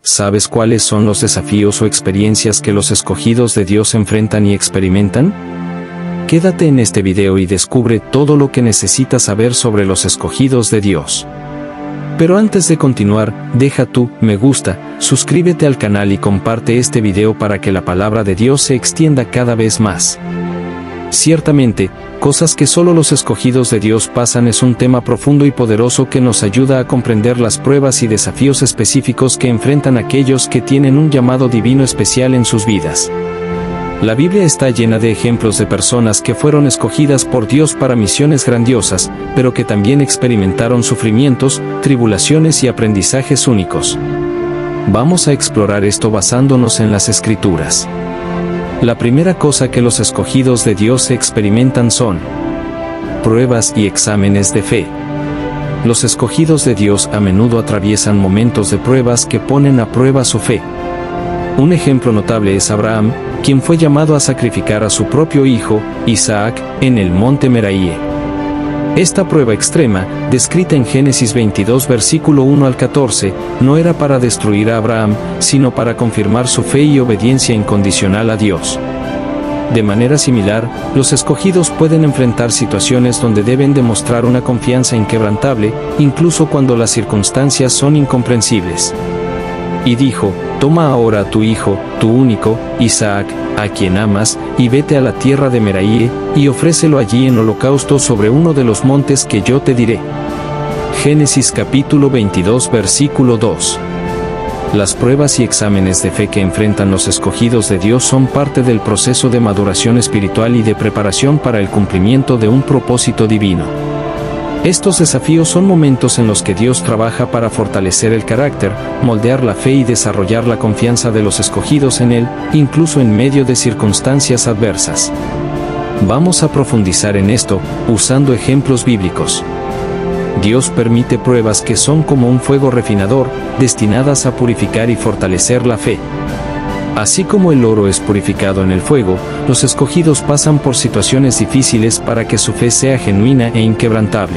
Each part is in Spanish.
¿Sabes cuáles son los desafíos o experiencias que los escogidos de Dios enfrentan y experimentan? Quédate en este video y descubre todo lo que necesitas saber sobre los escogidos de Dios. Pero antes de continuar, deja tu me gusta, suscríbete al canal y comparte este video para que la palabra de Dios se extienda cada vez más. Ciertamente, cosas que solo los escogidos de Dios pasan es un tema profundo y poderoso que nos ayuda a comprender las pruebas y desafíos específicos que enfrentan aquellos que tienen un llamado divino especial en sus vidas. La Biblia está llena de ejemplos de personas que fueron escogidas por Dios para misiones grandiosas, pero que también experimentaron sufrimientos, tribulaciones y aprendizajes únicos. Vamos a explorar esto basándonos en las Escrituras. La primera cosa que los escogidos de Dios experimentan son pruebas y exámenes de fe. Los escogidos de Dios a menudo atraviesan momentos de pruebas que ponen a prueba su fe. Un ejemplo notable es Abraham, quien fue llamado a sacrificar a su propio hijo, Isaac, en el monte Moriah. Esta prueba extrema, descrita en Génesis 22 versículo 1 al 14, no era para destruir a Abraham, sino para confirmar su fe y obediencia incondicional a Dios. De manera similar, los escogidos pueden enfrentar situaciones donde deben demostrar una confianza inquebrantable, incluso cuando las circunstancias son incomprensibles. Y dijo: toma ahora a tu hijo, tu único, Isaac, a quien amas, y vete a la tierra de Moriah, y ofrécelo allí en holocausto sobre uno de los montes que yo te diré. Génesis capítulo 22 versículo 2. Las pruebas y exámenes de fe que enfrentan los escogidos de Dios son parte del proceso de maduración espiritual y de preparación para el cumplimiento de un propósito divino. Estos desafíos son momentos en los que Dios trabaja para fortalecer el carácter, moldear la fe y desarrollar la confianza de los escogidos en Él, incluso en medio de circunstancias adversas. Vamos a profundizar en esto, usando ejemplos bíblicos. Dios permite pruebas que son como un fuego refinador, destinadas a purificar y fortalecer la fe. Así como el oro es purificado en el fuego, los escogidos pasan por situaciones difíciles para que su fe sea genuina e inquebrantable.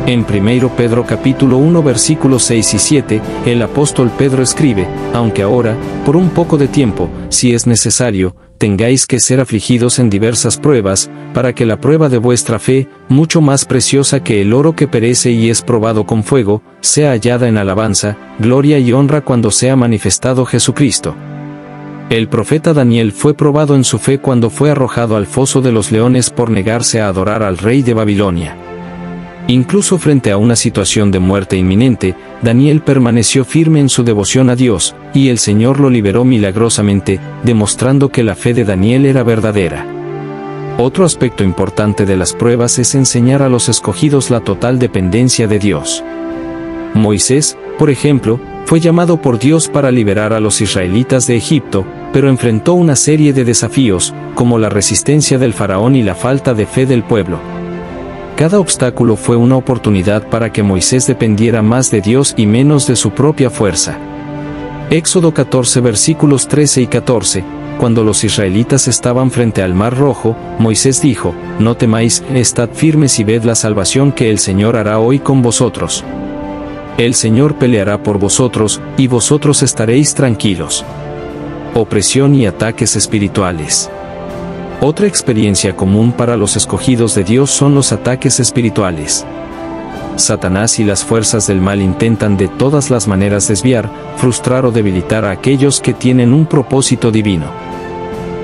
En 1 Pedro capítulo 1 versículos 6 y 7, el apóstol Pedro escribe: aunque ahora, por un poco de tiempo, si es necesario, tengáis que ser afligidos en diversas pruebas, para que la prueba de vuestra fe, mucho más preciosa que el oro que perece y es probado con fuego, sea hallada en alabanza, gloria y honra cuando sea manifestado Jesucristo. El profeta Daniel fue probado en su fe cuando fue arrojado al foso de los leones por negarse a adorar al rey de Babilonia. Incluso frente a una situación de muerte inminente, Daniel permaneció firme en su devoción a Dios, y el Señor lo liberó milagrosamente, demostrando que la fe de Daniel era verdadera. Otro aspecto importante de las pruebas es enseñar a los escogidos la total dependencia de Dios. Moisés, por ejemplo, fue llamado por Dios para liberar a los israelitas de Egipto, pero enfrentó una serie de desafíos, como la resistencia del faraón y la falta de fe del pueblo. Cada obstáculo fue una oportunidad para que Moisés dependiera más de Dios y menos de su propia fuerza. Éxodo 14 versículos 13 y 14, cuando los israelitas estaban frente al Mar Rojo, Moisés dijo: no temáis, estad firmes y ved la salvación que el Señor hará hoy con vosotros. El Señor peleará por vosotros, y vosotros estaréis tranquilos. Opresión y ataques espirituales. Otra experiencia común para los escogidos de Dios son los ataques espirituales. Satanás y las fuerzas del mal intentan de todas las maneras desviar, frustrar o debilitar a aquellos que tienen un propósito divino.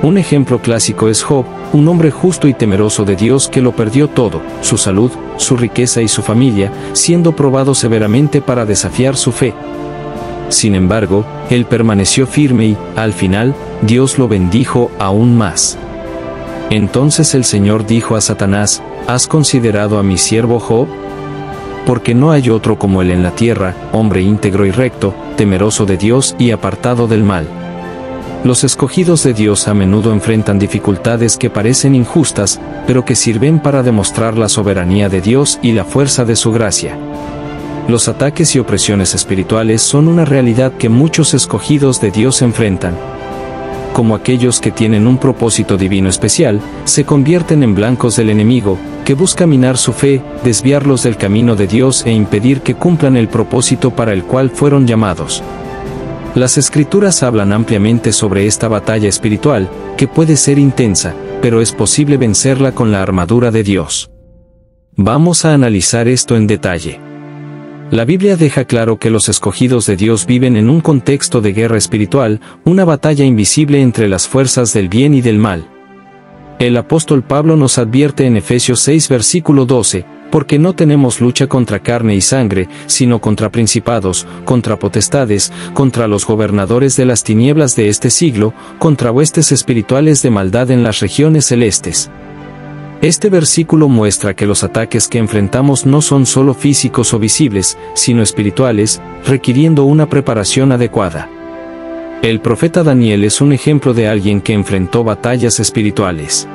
Un ejemplo clásico es Job, un hombre justo y temeroso de Dios que lo perdió todo, su salud, su riqueza y su familia, siendo probado severamente para desafiar su fe. Sin embargo, él permaneció firme y, al final, Dios lo bendijo aún más. Entonces el Señor dijo a Satanás: ¿has considerado a mi siervo Job? Porque no hay otro como él en la tierra, hombre íntegro y recto, temeroso de Dios y apartado del mal. Los escogidos de Dios a menudo enfrentan dificultades que parecen injustas, pero que sirven para demostrar la soberanía de Dios y la fuerza de su gracia. Los ataques y opresiones espirituales son una realidad que muchos escogidos de Dios enfrentan. Como aquellos que tienen un propósito divino especial, se convierten en blancos del enemigo, que busca minar su fe, desviarlos del camino de Dios e impedir que cumplan el propósito para el cual fueron llamados. Las Escrituras hablan ampliamente sobre esta batalla espiritual, que puede ser intensa, pero es posible vencerla con la armadura de Dios. Vamos a analizar esto en detalle. La Biblia deja claro que los escogidos de Dios viven en un contexto de guerra espiritual, una batalla invisible entre las fuerzas del bien y del mal. El apóstol Pablo nos advierte en Efesios 6 versículo 12, porque no tenemos lucha contra carne y sangre, sino contra principados, contra potestades, contra los gobernadores de las tinieblas de este siglo, contra huestes espirituales de maldad en las regiones celestes. Este versículo muestra que los ataques que enfrentamos no son solo físicos o visibles, sino espirituales, requiriendo una preparación adecuada. El profeta Daniel es un ejemplo de alguien que enfrentó batallas espirituales.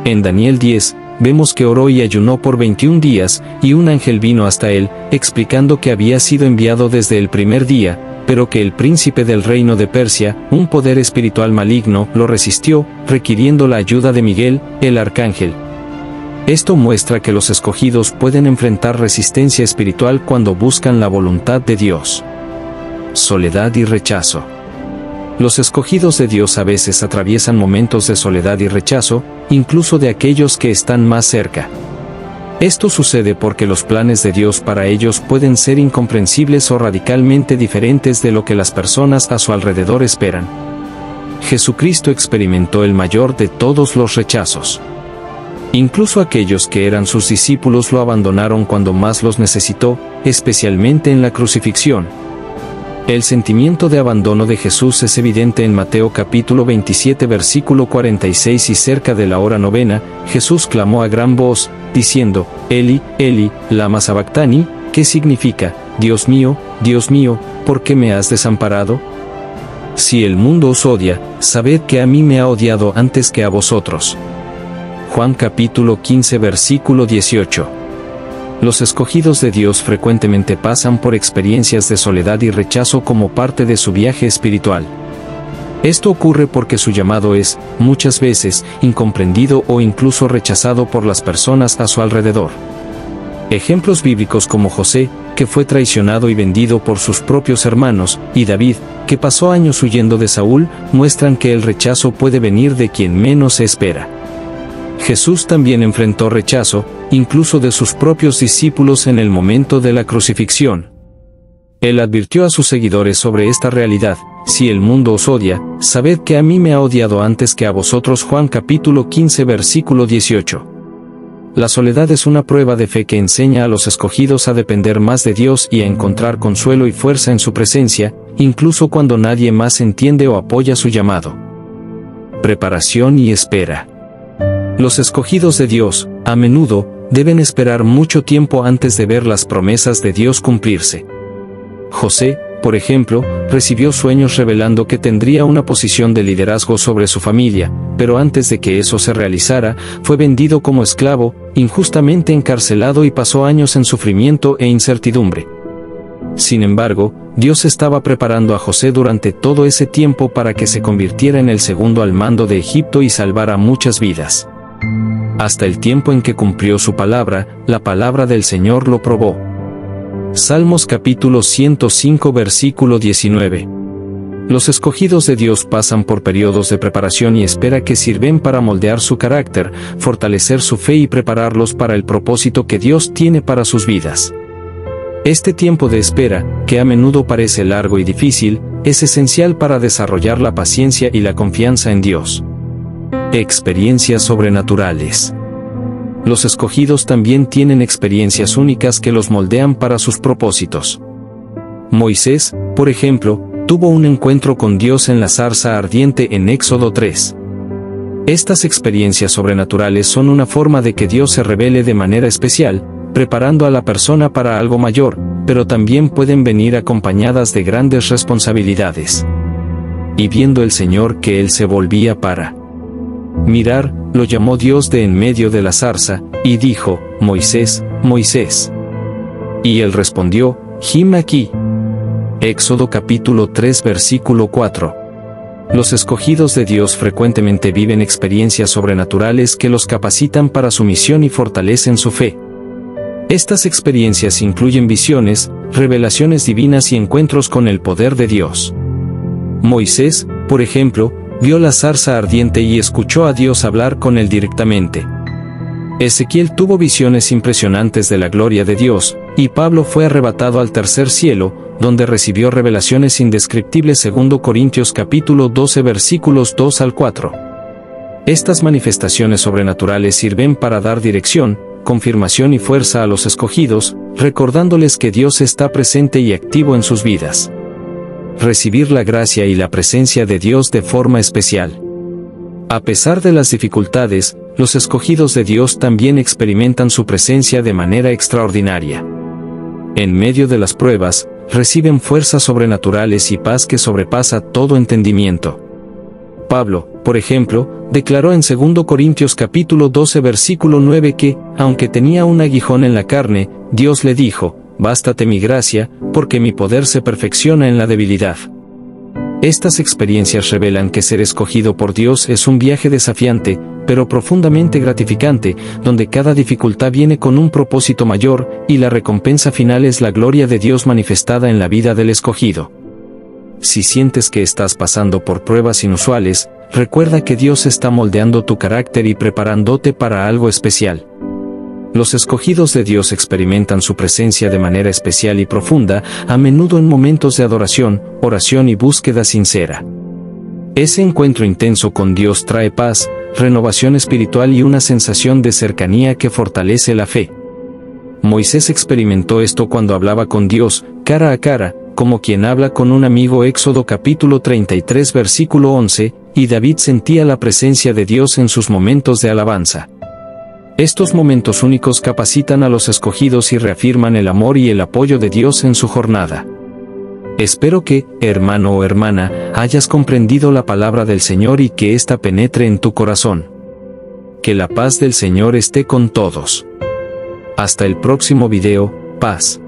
En Daniel 10, vemos que oró y ayunó por 21 días, y un ángel vino hasta él, explicando que había sido enviado desde el primer día, pero que el príncipe del reino de Persia, un poder espiritual maligno, lo resistió, requiriendo la ayuda de Miguel, el arcángel. Esto muestra que los escogidos pueden enfrentar resistencia espiritual cuando buscan la voluntad de Dios. Soledad y rechazo. Los escogidos de Dios a veces atraviesan momentos de soledad y rechazo, incluso de aquellos que están más cerca. Esto sucede porque los planes de Dios para ellos pueden ser incomprensibles o radicalmente diferentes de lo que las personas a su alrededor esperan. Jesucristo experimentó el mayor de todos los rechazos. Incluso aquellos que eran sus discípulos lo abandonaron cuando más los necesitó, especialmente en la crucifixión. El sentimiento de abandono de Jesús es evidente en Mateo capítulo 27 versículo 46 y cerca de la hora novena, Jesús clamó a gran voz, diciendo, Eli, Eli, lama sabactani, que significa, Dios mío, ¿por qué me has desamparado? Si el mundo os odia, sabed que a mí me ha odiado antes que a vosotros. Juan capítulo 15 versículo 18. Los escogidos de Dios frecuentemente pasan por experiencias de soledad y rechazo como parte de su viaje espiritual. Esto ocurre porque su llamado es, muchas veces, incomprendido o incluso rechazado por las personas a su alrededor. Ejemplos bíblicos como José, que fue traicionado y vendido por sus propios hermanos, y David, que pasó años huyendo de Saúl, muestran que el rechazo puede venir de quien menos se espera. Jesús también enfrentó rechazo, incluso de sus propios discípulos en el momento de la crucifixión. Él advirtió a sus seguidores sobre esta realidad, si el mundo os odia, sabed que a mí me ha odiado antes que a vosotros. Juan capítulo 15 versículo 18. La soledad es una prueba de fe que enseña a los escogidos a depender más de Dios y a encontrar consuelo y fuerza en su presencia, incluso cuando nadie más entiende o apoya su llamado. Preparación y espera. Los escogidos de Dios, a menudo, deben esperar mucho tiempo antes de ver las promesas de Dios cumplirse. José, por ejemplo, recibió sueños revelando que tendría una posición de liderazgo sobre su familia, pero antes de que eso se realizara, fue vendido como esclavo, injustamente encarcelado y pasó años en sufrimiento e incertidumbre. Sin embargo, Dios estaba preparando a José durante todo ese tiempo para que se convirtiera en el segundo al mando de Egipto y salvara muchas vidas. Hasta el tiempo en que cumplió su palabra, la palabra del Señor lo probó. Salmos capítulo 105 versículo 19. Los escogidos de Dios pasan por periodos de preparación y espera que sirven para moldear su carácter, fortalecer su fe y prepararlos para el propósito que Dios tiene para sus vidas. Este tiempo de espera, que a menudo parece largo y difícil, es esencial para desarrollar la paciencia y la confianza en Dios. Experiencias sobrenaturales. Los escogidos también tienen experiencias únicas que los moldean para sus propósitos. Moisés, por ejemplo, tuvo un encuentro con Dios en la zarza ardiente en Éxodo 3. Estas experiencias sobrenaturales son una forma de que Dios se revele de manera especial, preparando a la persona para algo mayor, pero también pueden venir acompañadas de grandes responsabilidades. Y viendo el Señor que él se volvía para mirar, lo llamó Dios de en medio de la zarza, y dijo, Moisés, Moisés. Y él respondió, Him aquí. Éxodo capítulo 3 versículo 4. Los escogidos de Dios frecuentemente viven experiencias sobrenaturales que los capacitan para su misión y fortalecen su fe. Estas experiencias incluyen visiones, revelaciones divinas y encuentros con el poder de Dios. Moisés, por ejemplo, vio la zarza ardiente y escuchó a Dios hablar con él directamente. Ezequiel tuvo visiones impresionantes de la gloria de Dios, y Pablo fue arrebatado al tercer cielo, donde recibió revelaciones indescriptibles. 2 Corintios capítulo 12 versículos 2 al 4. Estas manifestaciones sobrenaturales sirven para dar dirección, confirmación y fuerza a los escogidos, recordándoles que Dios está presente y activo en sus vidas. Recibir la gracia y la presencia de Dios de forma especial. A pesar de las dificultades, los escogidos de Dios también experimentan su presencia de manera extraordinaria. En medio de las pruebas, reciben fuerzas sobrenaturales y paz que sobrepasa todo entendimiento. Pablo, por ejemplo, declaró en 2 Corintios capítulo 12 versículo 9 que, aunque tenía un aguijón en la carne, Dios le dijo: «Bástate mi gracia, porque mi poder se perfecciona en la debilidad». Estas experiencias revelan que ser escogido por Dios es un viaje desafiante, pero profundamente gratificante, donde cada dificultad viene con un propósito mayor, y la recompensa final es la gloria de Dios manifestada en la vida del escogido. Si sientes que estás pasando por pruebas inusuales, recuerda que Dios está moldeando tu carácter y preparándote para algo especial. Los escogidos de Dios experimentan su presencia de manera especial y profunda, a menudo en momentos de adoración, oración y búsqueda sincera. Ese encuentro intenso con Dios trae paz, renovación espiritual y una sensación de cercanía que fortalece la fe. Moisés experimentó esto cuando hablaba con Dios, cara a cara, como quien habla con un amigo. Éxodo capítulo 33 versículo 11, y David sentía la presencia de Dios en sus momentos de alabanza. Estos momentos únicos capacitan a los escogidos y reafirman el amor y el apoyo de Dios en su jornada. Espero que, hermano o hermana, hayas comprendido la palabra del Señor y que ésta penetre en tu corazón. Que la paz del Señor esté con todos. Hasta el próximo video. Paz.